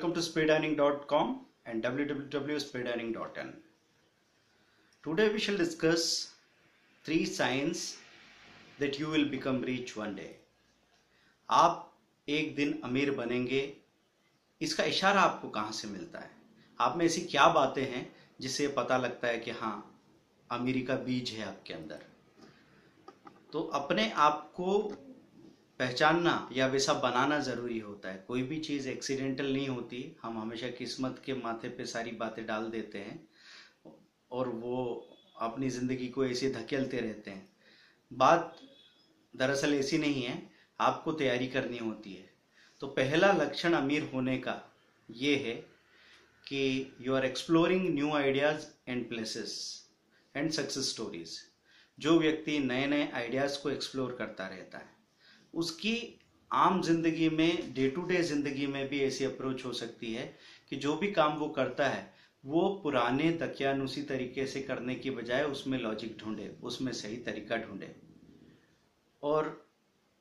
welcome to speedlearning.com and www.speedlearning.in. Today we shall discuss 3 signs that you will become rich one day. आप एक दिन अमीर बनेंगे, इसका इशारा आपको कहाँ से मिलता है? आप में ऐसी क्या बातें हैं जिससे पता लगता है कि हाँ, अमीरी का बीज है आपके अंदर? तो अपने आप को पहचानना या वैसा बनाना जरूरी होता है। कोई भी चीज एक्सीडेंटल नहीं होती। हम हमेशा किस्मत के माथे पे सारी बातें डाल देते हैं और वो अपनी जिंदगी को ऐसे धकेलते रहते हैं। बात दरअसल ऐसी नहीं है, आपको तैयारी करनी होती है। तो पहला लक्षण अमीर होने का ये है कि you are exploring new ideas and places and success stories. जो व्यक्ति नए नए आइडियाज को एक्सप्लोर करता रहता है, उसकी आम जिंदगी में, डे टू डे जिंदगी में भी ऐसी अप्रोच हो सकती है कि जो भी काम वो करता है वो पुराने दकियानुसी तरीके से करने की बजाय उसमें लॉजिक ढूंढे, उसमें सही तरीका ढूंढे और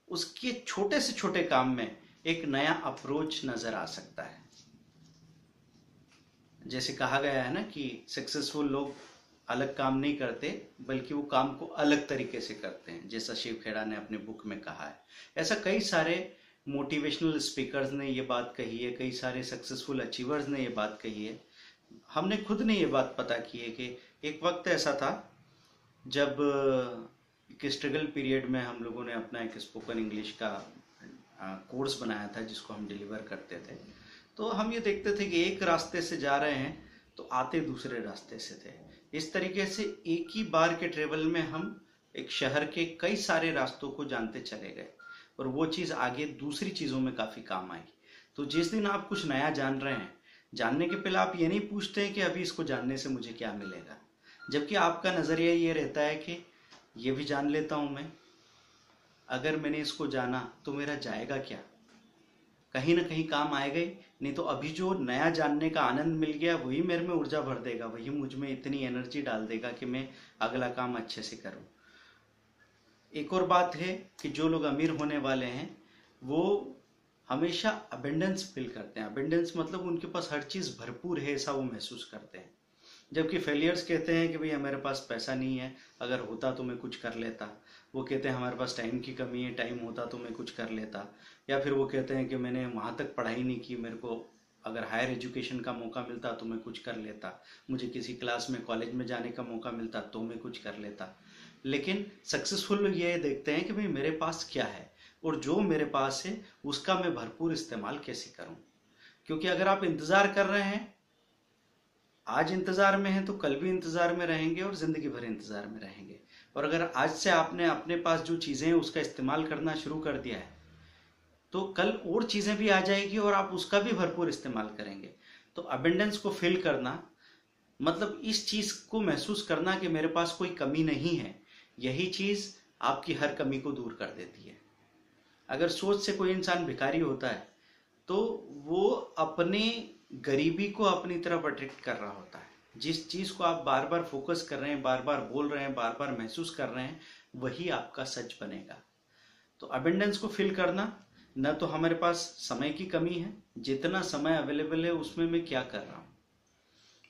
उसके छोटे से छोटे काम में एक नया अप्रोच नजर आ सकता है। जैसे कहा गया है ना कि सक्सेसफुल लोग अलग काम नहीं करते बल्कि वो काम को अलग तरीके से करते हैं, जैसा शिव खेड़ा ने अपने बुक में कहा है। ऐसा कई सारे मोटिवेशनल स्पीकर्स ने ये बात कही है, कई सारे सक्सेसफुल अचीवर्स ने ये बात कही है। हमने खुद ने ये बात पता की है कि एक वक्त ऐसा था जब एक स्ट्रगल पीरियड में हम लोगों ने अपना एक स्पोकन इंग्लिश का कोर्स बनाया था जिसको हम डिलीवर करते थे। तो हम ये देखते थे कि एक रास्ते से जा रहे हैं तो आते दूसरे रास्ते से थे। इस तरीके से एक ही बार के ट्रेवल में हम एक शहर के कई सारे रास्तों को जानते चले गए और वो चीज आगे दूसरी चीजों में काफी काम आई। तो जिस दिन आप कुछ नया जान रहे हैं, जानने के पहले आप ये नहीं पूछते हैं कि अभी इसको जानने से मुझे क्या मिलेगा, जबकि आपका नजरिया ये रहता है कि ये भी जान लेता हूं मैं, अगर मैंने इसको जाना तो मेरा जाएगा क्या, कहीं ना कहीं काम आएगा ही। नहीं तो अभी जो नया जानने का आनंद मिल गया वही मेरे में ऊर्जा भर देगा, वही मुझ में इतनी एनर्जी डाल देगा कि मैं अगला काम अच्छे से करूं। एक और बात है कि जो लोग अमीर होने वाले हैं वो हमेशा अबेंडेंस फील करते हैं। अबेंडेंस मतलब उनके पास हर चीज भरपूर है ऐसा वो महसूस करते हैं। जबकि फेलियर्स कहते हैं कि भैया मेरे पास पैसा नहीं है, अगर होता तो मैं कुछ कर लेता। वो कहते हैं हमारे पास टाइम की कमी है, टाइम होता तो मैं कुछ कर लेता। या फिर वो कहते हैं कि मैंने वहाँ तक पढ़ाई नहीं की, मेरे को अगर हायर एजुकेशन का मौका मिलता तो मैं कुछ कर लेता, मुझे किसी क्लास में कॉलेज में जाने का मौका मिलता तो मैं कुछ कर लेता। लेकिन सक्सेसफुल लोग ये देखते हैं कि भाई मेरे पास क्या है और जो मेरे पास है उसका मैं भरपूर इस्तेमाल कैसे करूँ। क्योंकि अगर आप इंतजार कर रहे हैं, आज इंतजार में हैं तो कल भी इंतजार में रहेंगे और जिंदगी भर इंतजार में रहेंगे। और अगर आज से आपने अपने पास जो चीजें हैं उसका इस्तेमाल करना शुरू कर दिया है तो कल और चीजें भी आ जाएगी और आप उसका भी भरपूर इस्तेमाल करेंगे। तो अबेंडेंस को फील करना मतलब इस चीज को महसूस करना कि मेरे पास कोई कमी नहीं है, यही चीज आपकी हर कमी को दूर कर देती है। अगर सोच से कोई इंसान भिखारी होता है तो वो अपने गरीबी को अपनी तरफ अट्रैक्ट कर रहा होता है। जिस चीज को आप बार बार फोकस कर रहे हैं, बार बार बोल रहे हैं, बार बार महसूस कर रहे हैं, वही आपका सच बनेगा। तो अबेंडेंस को फील करना, न तो हमारे पास समय की कमी है, जितना समय अवेलेबल है उसमें मैं क्या कर रहा हूं।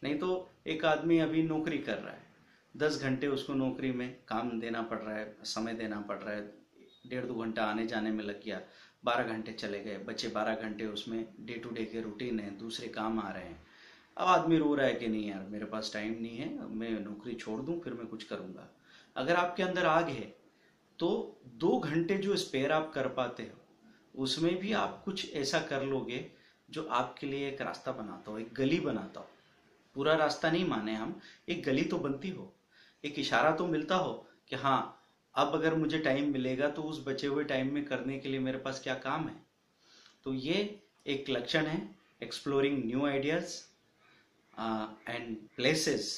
नहीं तो एक आदमी अभी नौकरी कर रहा है, 10 घंटे उसको नौकरी में काम देना पड़ रहा है, समय देना पड़ रहा है, 1.5-2 घंटा आने जाने में लग गया, 12 घंटे चले गए, बचे 12 घंटे उसमें डे टू डे के रूटीन है, दूसरे काम आ रहे हैं। अब आदमी रो रहा है कि नहीं यार मेरे पास टाइम नहीं है, अब मैं नौकरी छोड़ दूं फिर मैं कुछ करूंगा। अगर आपके अंदर आग है तो 2 घंटे जो स्पेयर आप कर पाते हो उसमें भी आप कुछ ऐसा कर लोगे जो आपके लिए एक रास्ता बनाता हो, एक गली बनाता हो। पूरा रास्ता नहीं माने हम, एक गली तो बनती हो, एक इशारा तो मिलता हो कि हाँ अब अगर मुझे टाइम मिलेगा तो उस बचे हुए टाइम में करने के लिए मेरे पास क्या काम है। तो ये एक लक्षण है exploring new ideas and places.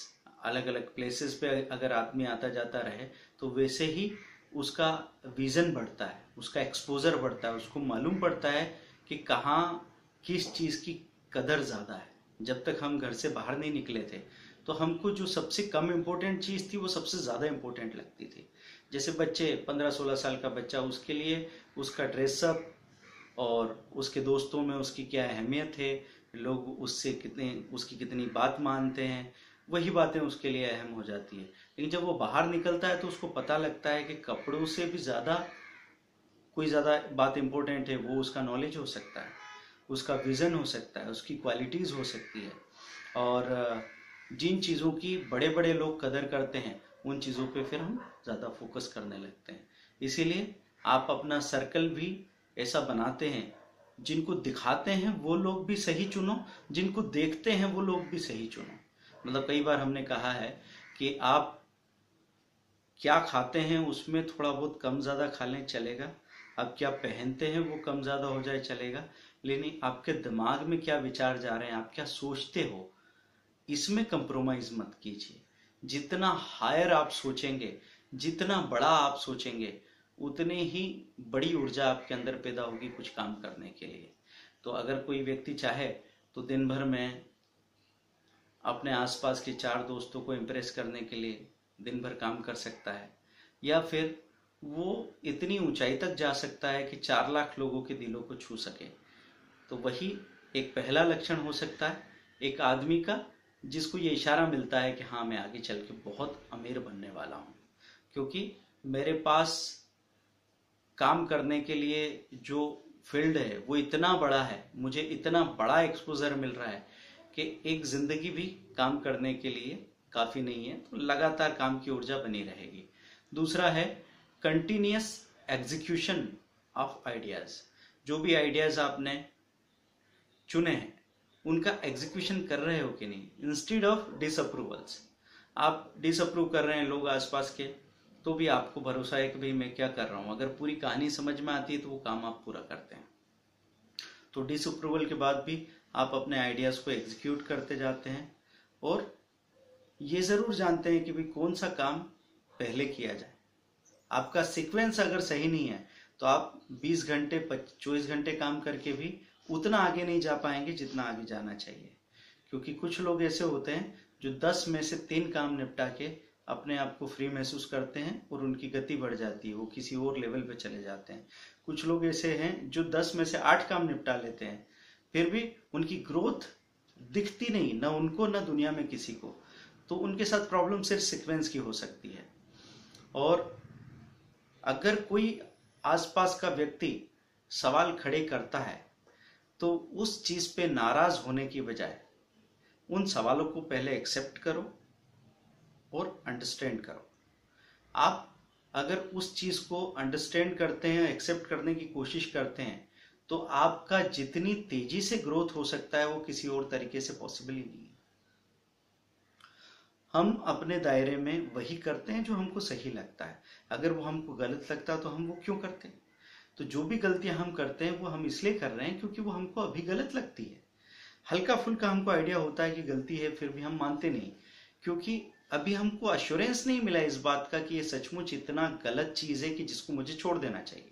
अलग अलग प्लेसेस पे अगर आदमी आता जाता रहे तो वैसे ही उसका विजन बढ़ता है, उसका एक्सपोजर बढ़ता है, उसको मालूम पड़ता है कि कहाँ किस चीज की कदर ज्यादा है। जब तक हम घर से बाहर नहीं निकले थे तो हमको जो सबसे कम इम्पोर्टेंट चीज थी वो सबसे ज्यादा इम्पोर्टेंट लगती थी। जैसे बच्चे 15-16 साल का बच्चा, उसके लिए उसका ड्रेसअप और उसके दोस्तों में उसकी क्या अहमियत है, लोग उसकी कितनी बात मानते हैं, वही बातें उसके लिए अहम हो जाती है। लेकिन जब वो बाहर निकलता है तो उसको पता लगता है कि कपड़ों से भी कोई ज़्यादा बात इंपॉर्टेंट है। वो उसका नॉलेज हो सकता है, उसका विज़न हो सकता है, उसकी क्वालिटीज़ हो सकती है। और जिन चीज़ों की बड़े बड़े लोग कदर करते हैं, उन चीज़ों पे फिर हम ज़्यादा फोकस करने लगते हैं। इसीलिए आप अपना सर्कल भी ऐसा बनाते हैं, जिनको दिखाते हैं वो लोग भी सही चुनो, जिनको देखते हैं वो लोग भी सही चुनो। मतलब कई बार हमने कहा है कि आप क्या खाते हैं उसमें थोड़ा बहुत कम ज़्यादा खा लें चलेगा, आप क्या पहनते हैं वो कम ज़्यादा हो जाए चलेगा, लेकिन आपके दिमाग में क्या विचार जा रहे हैं, आप क्या सोचते हो, इसमें कंप्रोमाइज मत कीजिए। जितना हायर आप सोचेंगे, जितना बड़ा आप सोचेंगे, उतने ही बड़ी ऊर्जा आपके अंदर पैदा होगी कुछ काम करने के लिए। तो अगर कोई व्यक्ति चाहे तो दिन भर में अपने आसपास के 4 दोस्तों को इम्प्रेस करने के लिए दिन भर काम कर सकता है, या फिर वो इतनी ऊंचाई तक जा सकता है कि 4 लाख लोगों के दिलों को छू सके। तो वही एक पहला लक्षण हो सकता है एक आदमी का, जिसको ये इशारा मिलता है कि हाँ, मैं आगे चल के बहुत अमीर बनने वाला हूँ, क्योंकि मेरे पास काम करने के लिए जो फील्ड है वो इतना बड़ा है, मुझे इतना बड़ा एक्सपोजर मिल रहा है कि एक जिंदगी भी काम करने के लिए काफी नहीं है, तो लगातार काम की ऊर्जा बनी रहेगी। दूसरा है कंटिन्यूअस एग्जीक्यूशन ऑफ आइडियाज। जो भी आइडियाज आपने चुने हैं उनका एग्जीक्यूशन कर रहे हो कि नहीं, इंस्टीड ऑफ डिसअप्रूवल्स। आप डिसअप्रूव कर रहे हैं लोग आसपास के, तो भी आपको भरोसा है कि भाई मैं क्या कर रहा हूं, अगर पूरी कहानी समझ में आती है तो वो काम आप पूरा करते हैं। तो डिसअप्रूवल के बाद भी आप अपने आइडियाज को एग्जीक्यूट करते जाते हैं, और ये जरूर जानते हैं कि भाई कौन सा काम पहले किया जाए। आपका सीक्वेंस अगर सही नहीं है तो आप 20 घंटे 24 घंटे काम करके भी उतना आगे नहीं जा पाएंगे जितना आगे जाना चाहिए। क्योंकि कुछ लोग ऐसे होते हैं जो 10 में से 3 काम निपटा के अपने आप को फ्री महसूस करते हैं और उनकी गति बढ़ जाती है, वो किसी और लेवल पे चले जाते हैं। कुछ लोग ऐसे हैं जो 10 में से 8 काम निपटा लेते हैं, फिर भी उनकी ग्रोथ दिखती नहीं, ना उनको ना दुनिया में किसी को। तो उनके साथ प्रॉब्लम सिर्फ सीक्वेंस की हो सकती है। और अगर कोई आसपास का व्यक्ति सवाल खड़े करता है तो उस चीज पे नाराज होने की बजाय उन सवालों को पहले एक्सेप्ट करो और अंडरस्टैंड करो। आप अगर उस चीज को अंडरस्टैंड करते हैं, एक्सेप्ट करने की कोशिश करते हैं, तो आपका जितनी तेजी से ग्रोथ हो सकता है वो किसी और तरीके से पॉसिबल ही नहीं है। हम अपने दायरे में वही करते हैं जो हमको सही लगता है। अगर वो हमको गलत लगता है तो हम वो क्यों करते हैं? तो जो भी गलतियां हम करते हैं वो हम इसलिए कर रहे हैं क्योंकि वो हमको अभी गलत लगती है। हल्का फुल्का हमको आइडिया होता है कि गलती है, फिर भी हम मानते नहीं, क्योंकि अभी हमको अश्योरेंस नहीं मिला इस बात का कि ये सचमुच इतना गलत चीज है कि जिसको मुझे छोड़ देना चाहिए।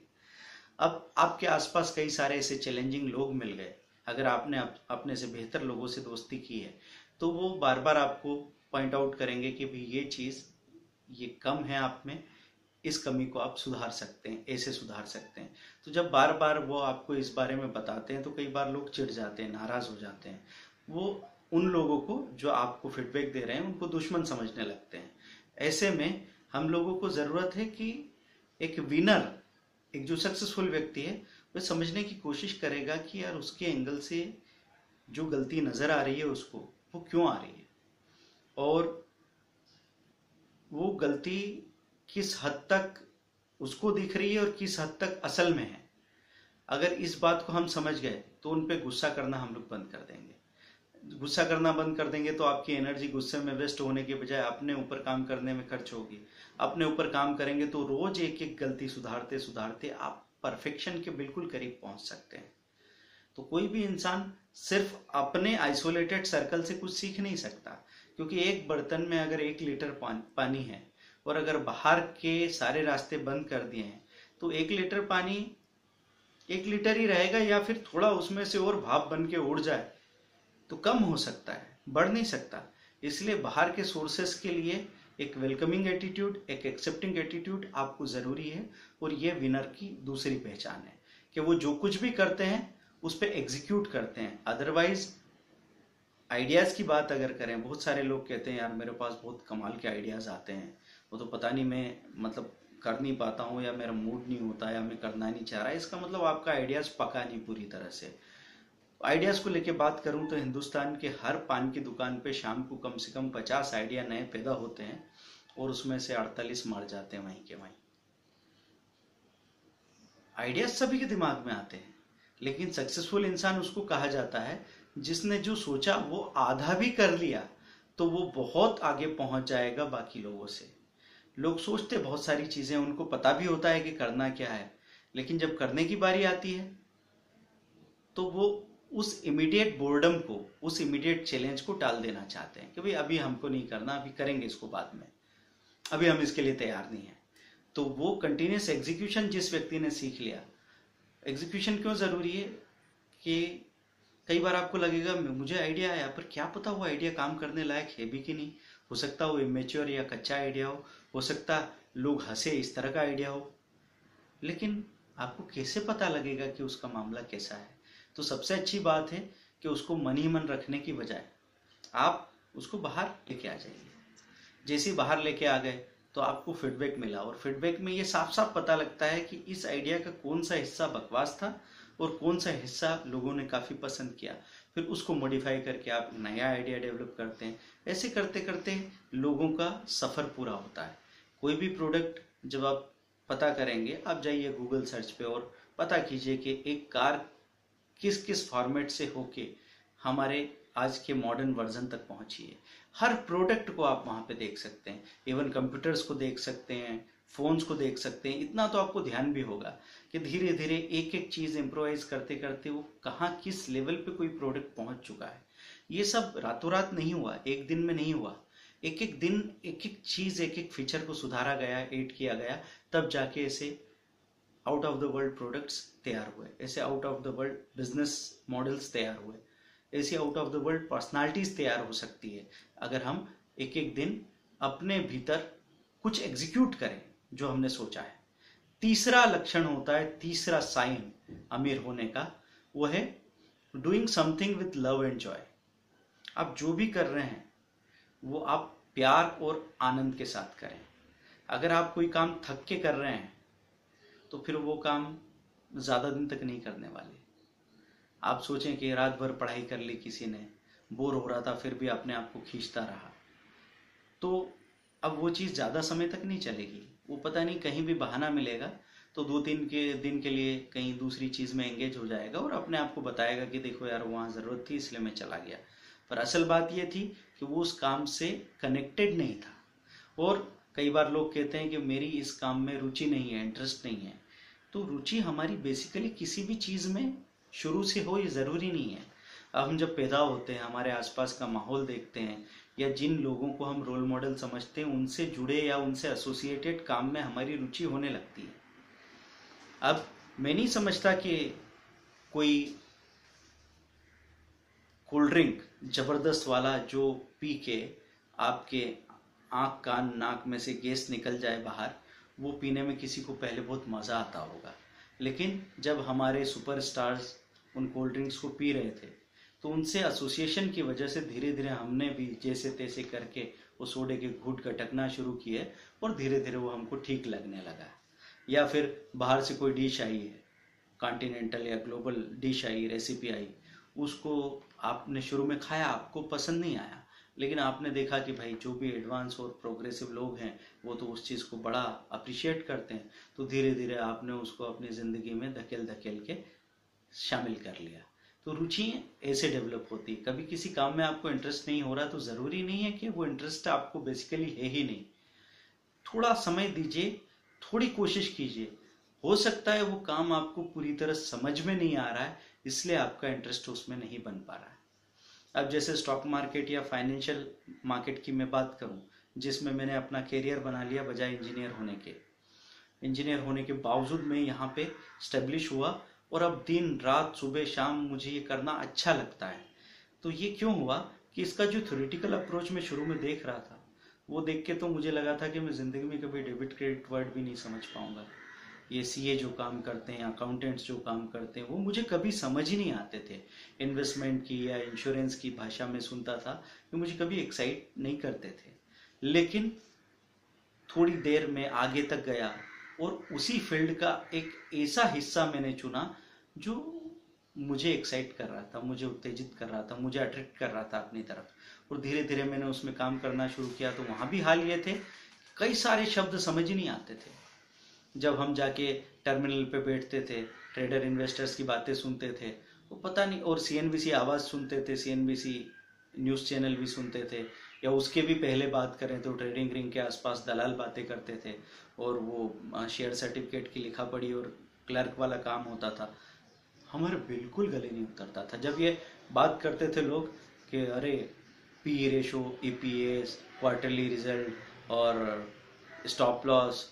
अब आपके आसपास कई सारे ऐसे चैलेंजिंग लोग मिल गए, अगर आपने अपने से बेहतर लोगों से दोस्ती की है तो वो बार बार आपको पॉइंट आउट करेंगे कि भाई ये चीज ये कम है आप में, इस कमी को आप सुधार सकते हैं, ऐसे सुधार सकते हैं। तो जब बार बार वो आपको इस बारे में बताते हैं तो कई बार लोग चिढ़ जाते हैं, नाराज हो जाते हैं। वो उन लोगों को जो आपको फीडबैक दे रहे हैं उनको दुश्मन समझने लगते हैं। ऐसे में हम लोगों को जरूरत है कि एक विनर, एक जो सक्सेसफुल व्यक्ति है, वह समझने की कोशिश करेगा कि यार उसके एंगल से जो गलती नजर आ रही है उसको, वो क्यों आ रही है, और वो गलती किस हद तक उसको दिख रही है और किस हद तक असल में है। अगर इस बात को हम समझ गए तो उन पे गुस्सा करना हम लोग बंद कर देंगे। गुस्सा करना बंद कर देंगे तो आपकी एनर्जी गुस्से में वेस्ट होने के बजाय अपने ऊपर काम करने में खर्च होगी। अपने ऊपर काम करेंगे तो रोज एक एक गलती सुधारते सुधारते आप परफेक्शन के बिल्कुल करीब पहुंच सकते हैं। तो कोई भी इंसान सिर्फ अपने आइसोलेटेड सर्कल से कुछ सीख नहीं सकता, क्योंकि एक बर्तन में अगर 1 लीटर पानी है और अगर बाहर के सारे रास्ते बंद कर दिए हैं तो 1 लीटर पानी 1 लीटर ही रहेगा, या फिर थोड़ा उसमें से और भाप बन के उड़ जाए तो कम हो सकता है, बढ़ नहीं सकता। इसलिए बाहर के सोर्सेस के लिए एक वेलकमिंग एटीट्यूड, एक एक्सेप्टिंग एटीट्यूड आपको जरूरी है। और ये विनर की दूसरी पहचान है कि वो जो कुछ भी करते हैं उस पर एग्जीक्यूट करते हैं। अदरवाइज आइडियाज़ की बात अगर करें, बहुत सारे लोग कहते हैं यार मेरे पास बहुत कमाल के आइडियाज़ आते हैं, वो तो पता नहीं मैं मतलब कर नहीं पाता हूँ, या मेरा मूड नहीं होता, या मैं करना नहीं चाह रहा। इसका मतलब आपका आइडियाज़ पका नहीं पूरी तरह से। आइडियाज़ को लेके बात करूँ तो हिंदुस्तान के हर पान की दुकान पे शाम को कम से कम 50 आइडिया नए पैदा होते हैं, और उसमें से 48 मर जाते हैं वहीं के वहीं। आइडियाज सभी के दिमाग में आते हैं, लेकिन सक्सेसफुल इंसान उसको कहा जाता है जिसने जो सोचा वो आधा भी कर लिया, तो वो बहुत आगे पहुंच जाएगा बाकी लोगों से। लोग सोचते बहुत सारी चीजें, उनको पता भी होता है कि करना क्या है, लेकिन जब करने की बारी आती है तो वो उस इमीडिएट बोर्डम को, उस इमीडिएट चैलेंज को टाल देना चाहते हैं कि भाई अभी हमको नहीं करना, अभी करेंगे इसको बाद में, अभी हम इसके लिए तैयार नहीं है। तो वो कंटिन्यूस एग्जीक्यूशन जिस व्यक्ति ने सीख लिया, एग्जीक्यूशन क्यों जरूरी है कि कई बार आपको लगेगा मुझे आइडिया आया, पर क्या पता वो आइडिया काम करने लायक है भी कि नहीं। हो सकता वो इमेच्योर या कच्चा आइडिया हो सकता लोग हंसे इस तरह का आइडिया हो, लेकिन आपको कैसे पता लगेगा कि उसका मामला कैसा है। तो सबसे अच्छी बात है कि उसको मन ही मन रखने की बजाय आप उसको बाहर लेके आ जाइए। जैसे ही बाहर लेके आ गए तो आपको फीडबैक मिला, और फीडबैक में ये साफ साफ पता लगता है कि इस आइडिया का कौन सा हिस्सा बकवास था और कौन सा हिस्सा लोगों ने काफी पसंद किया। फिर उसको मॉडिफाई करके आप नया आइडिया डेवलप करते हैं। ऐसे करते करते लोगों का सफर पूरा होता है। कोई भी प्रोडक्ट जब आप पता करेंगे, आप जाइए गूगल सर्च पे और पता कीजिए कि एक कार किस किस फॉर्मेट से होके हमारे आज के मॉडर्न वर्जन तक पहुंची है। हर प्रोडक्ट को आप वहां पे देख सकते हैं, इवन कंप्यूटर्स को देख सकते हैं, फोन्स को देख सकते हैं। इतना तो आपको ध्यान भी होगा कि धीरे धीरे एक एक चीज इम्प्रोवाइज करते करते वो कहाँ किस लेवल पे कोई प्रोडक्ट पहुंच चुका है। ये सब रातों रात नहीं हुआ, एक दिन में नहीं हुआ। एक एक दिन एक एक चीज, एक एक फीचर को सुधारा गया, एड किया गया, तब जाके ऐसे out of the world products तैयार हुए, ऐसे out of the world business models तैयार हुए, ऐसी out of the world personalities तैयार हो सकती है अगर हम एक एक दिन अपने भीतर कुछ एग्जीक्यूट करें जो हमने सोचा है। तीसरा लक्षण होता है, तीसरा साइन अमीर होने का, वो है doing something with love and Joy. आप जो भी कर रहे हैं वो आप प्यार और आनंद के साथ करें। अगर आप कोई काम थक के कर रहे हैं तो फिर वो काम ज्यादा दिन तक नहीं करने वाले। आप सोचें कि रात भर पढ़ाई कर ली, किसी ने बोर हो रहा था फिर भी अपने आप को खींचता रहा, तो अब वो चीज ज्यादा समय तक नहीं चलेगी। वो पता नहीं कहीं भी बहाना मिलेगा तो 2-3 दिन के लिए कहीं दूसरी चीज में एंगेज हो जाएगा और अपने आप को बताएगा कि देखो यार वहां जरूरत थी इसलिए मैं चला गया। पर असल बात ये थी कि वो उस काम से कनेक्टेड नहीं था। और कई बार लोग कहते हैं कि मेरी इस काम में रुचि नहीं है, इंटरेस्ट नहीं है। तो रुचि हमारी बेसिकली किसी भी चीज में शुरू से हो ये जरूरी नहीं है। अब हम जब पैदा होते हैं, हमारे आसपास का माहौल देखते हैं, या जिन लोगों को हम रोल मॉडल समझते हैं उनसे जुड़े या उनसे एसोसिएटेड काम में हमारी रुचि होने लगती है। अब मैं नहीं समझता कि कोई कोल्ड ड्रिंक जबरदस्त वाला जो पी के आपके आंख कान नाक में से गैस निकल जाए बाहर, वो पीने में किसी को पहले बहुत मजा आता होगा। लेकिन जब हमारे सुपरस्टार्स उन कोल्ड ड्रिंक्स को पी रहे थे तो उनसे एसोसिएशन की वजह से धीरे धीरे हमने भी जैसे तैसे करके वो सोडे के घूंट गटकना शुरू किए और धीरे धीरे वो हमको ठीक लगने लगा। या फिर बाहर से कोई डिश आई है, कॉन्टिनेंटल या ग्लोबल डिश आई, रेसिपी आई, उसको आपने शुरू में खाया, आपको पसंद नहीं आया, लेकिन आपने देखा कि भाई जो भी एडवांस और प्रोग्रेसिव लोग हैं वो तो उस चीज़ को बड़ा अप्रिशिएट करते हैं, तो धीरे धीरे आपने उसको अपनी ज़िंदगी में धकेल धकेल के शामिल कर लिया। तो रुचि ऐसे डेवलप होती है। कभी किसी काम में आपको इंटरेस्ट नहीं हो रहा तो ज़रूरी नहीं है कि वो इंटरेस्ट आपको बेसिकली है ही नहीं। थोड़ा समय दीजिए, थोड़ी कोशिश कीजिए। हो सकता है वो काम आपको पूरी तरह समझ में नहीं आ रहा है, इसलिए आपका इंटरेस्ट उसमें नहीं बन पा रहा है। अब जैसे स्टॉक मार्केट या फाइनेंशियल मार्केट की मैं बात करूं, जिसमें मैंने अपना करियर बना लिया बजाय इंजीनियर होने के। इंजीनियर होने के बावजूद मैं यहाँ पे स्टेब्लिश हुआ और अब दिन रात सुबह शाम मुझे ये करना अच्छा लगता है। तो ये क्यों हुआ कि इसका जो थ्योरेटिकल अप्रोच मैं शुरू में देख रहा था वो देख के तो मुझे लगा था कि मैं जिंदगी में कभी डेबिट क्रेडिट वर्ड भी नहीं समझ पाऊंगा। ये सीए जो काम करते हैं, अकाउंटेंट्स जो काम करते हैं, वो मुझे कभी समझ ही नहीं आते थे। इन्वेस्टमेंट की या इंश्योरेंस की भाषा में सुनता था, वो मुझे कभी एक्साइट नहीं करते थे। लेकिन थोड़ी देर में आगे तक गया और उसी फील्ड का एक ऐसा हिस्सा मैंने चुना जो मुझे एक्साइट कर रहा था, मुझे उत्तेजित कर रहा था, मुझे अट्रैक्ट कर रहा था अपनी तरफ। और धीरे धीरे मैंने उसमें काम करना शुरू किया। तो वहां भी हाल ये थे, कई सारे शब्द समझ ही नहीं आते थे। जब हम जाके टर्मिनल पे बैठते थे, ट्रेडर इन्वेस्टर्स की बातें सुनते थे, वो पता नहीं, और सीएनबीसी आवाज सुनते थे, सीएनबीसी न्यूज चैनल भी सुनते थे, या उसके भी पहले बात करें तो ट्रेडिंग रिंग के आसपास दलाल बातें करते थे, और वो शेयर सर्टिफिकेट की लिखा पढ़ी और क्लर्क वाला काम होता था। हमारे बिल्कुल गले नहीं उतरता था जब ये बात करते थे लोग कि अरे P ratio, EPS, quarterly result और स्टॉप लॉस,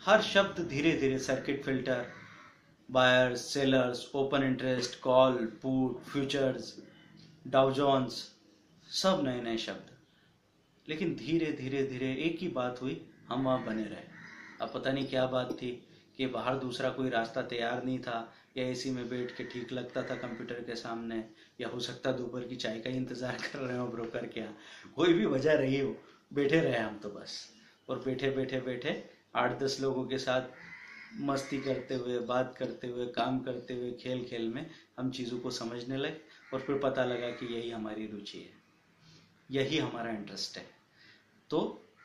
हर शब्द धीरे धीरे, circuit filter, buyers, sellers, open interest, call, put, futures, Dow Jones, सब नए नए शब्द। लेकिन धीरे धीरे धीरे एक ही बात हुई, हम वहां बने रहे। अब पता नहीं क्या बात थी कि बाहर दूसरा कोई रास्ता तैयार नहीं था, या एसी में बैठ के ठीक लगता था कंप्यूटर के सामने, या हो सकता दोपहर की चाय का ही इंतजार कर रहे हो ब्रोकर के यहाँ। कोई भी वजह रही हो, बैठे रहे हम तो बस। और बैठे बैठे बैठे 8-10 लोगों के साथ मस्ती करते हुए, बात करते हुए, काम करते हुए, खेल खेल में हम चीज़ों को समझने लगे। और फिर पता लगा कि यही हमारी रुचि है, यही हमारा इंटरेस्ट है। तो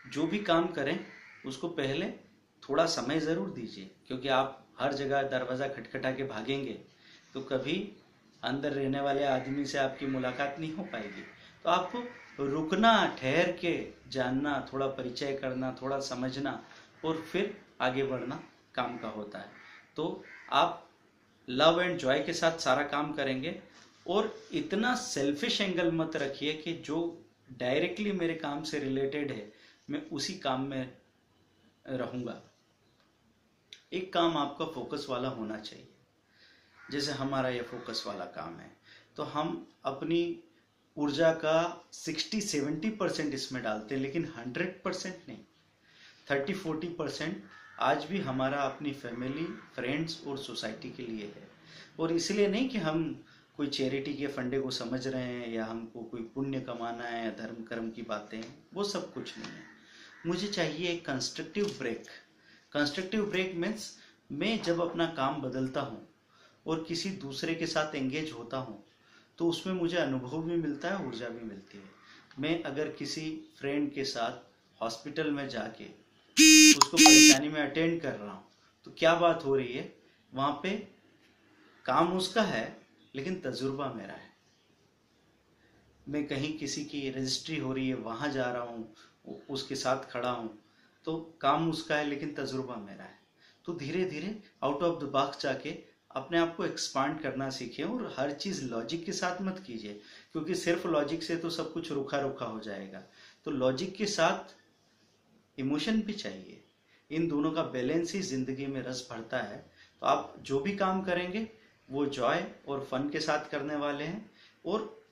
जो भी काम करें उसको पहले थोड़ा समय ज़रूर दीजिए, क्योंकि आप हर जगह दरवाज़ा खटखटा के भागेंगे तो कभी अंदर रहने वाले आदमी से आपकी मुलाकात नहीं हो पाएगी। तो आपको रुकना, ठहर के जानना, थोड़ा परिचय करना, थोड़ा समझना, और फिर आगे बढ़ना काम का होता है। तो आप लव एंड जॉय के साथ सारा काम करेंगे, और इतना सेल्फिश एंगल मत रखिए कि जो डायरेक्टली मेरे काम से रिलेटेड है मैं उसी काम में रहूंगा। एक काम आपका फोकस वाला होना चाहिए। जैसे हमारा ये फोकस वाला काम है, तो हम अपनी ऊर्जा का 60-70% इसमें डालते हैं, लेकिन 100% नहीं। 30-40% आज भी हमारा अपनी फैमिली, फ्रेंड्स और सोसाइटी के लिए है। और इसलिए नहीं कि हम कोई चैरिटी के फंडे को समझ रहे हैं, या हमको कोई पुण्य कमाना है, या धर्म कर्म की बातें हैं, वो सब कुछ नहीं है। मुझे चाहिए एक constructive break. Constructive break means मैं जब अपना काम बदलता हूँ और किसी दूसरे के साथ एंगेज होता हूँ, तो उसमें मुझे अनुभव भी मिलता है, ऊर्जा भी मिलती है। मैं अगर किसी फ्रेंड के साथ हॉस्पिटल में जाके उसको परेशानी में अटेंड कर रहा हूँ, तो क्या बात हो रही है, वहां पे काम उसका है लेकिन तजुर्बा मेरा है। मैं कहीं किसी की रजिस्ट्री हो रही है, वहां जा रहा हूँ, उसके साथ खड़ा हूँ, तो काम उसका है लेकिन तजुर्बा मेरा है। तो धीरे धीरे आउट ऑफ द बॉक्स जाके अपने आप को एक्सपांड करना सीखें, और हर चीज लॉजिक के साथ मत कीजिए, क्योंकि सिर्फ लॉजिक से तो सब कुछ रुखा रुखा हो जाएगा। तो लॉजिक के साथ इमोशन भी चाहिए। इन दोनों का बैलेंस ही जिंदगी में रस भरता है। तो आप जो भी काम करेंगे वो जॉय और फन के साथ करने वाले हैं, और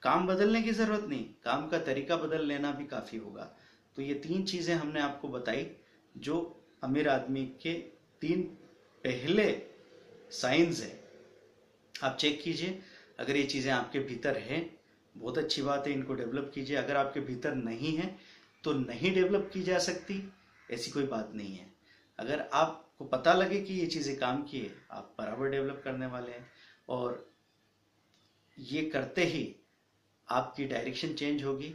काम बदलने की जरूरत नहीं, काम का तरीका बदल लेना भी काफी होगा। तो ये 3 चीजें हमने आपको बताई, जो अमीर आदमी के 3 पहले साइंस है। आप चेक कीजिए, अगर ये चीजें आपके भीतर है, बहुत अच्छी बात है, इनको डेवलप कीजिए। अगर आपके भीतर नहीं है तो नहीं डेवलप की जा सकती, ऐसी कोई बात नहीं है। अगर आपको पता लगे कि ये चीजें काम की है, आप बराबर डेवलप करने वाले हैं, और ये करते ही आपकी डायरेक्शन चेंज होगी।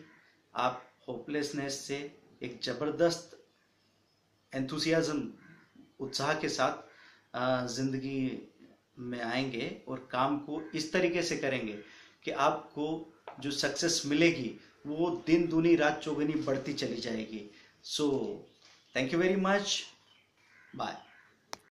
आप होपलेसनेस से एक जबरदस्त एंथुसियाज्म, उत्साह के साथ जिंदगी में आएंगे, और काम को इस तरीके से करेंगे कि आपको जो सक्सेस मिलेगी वो दिन दूनी रात चौगुनी बढ़ती चली जाएगी। So thank you very much, bye.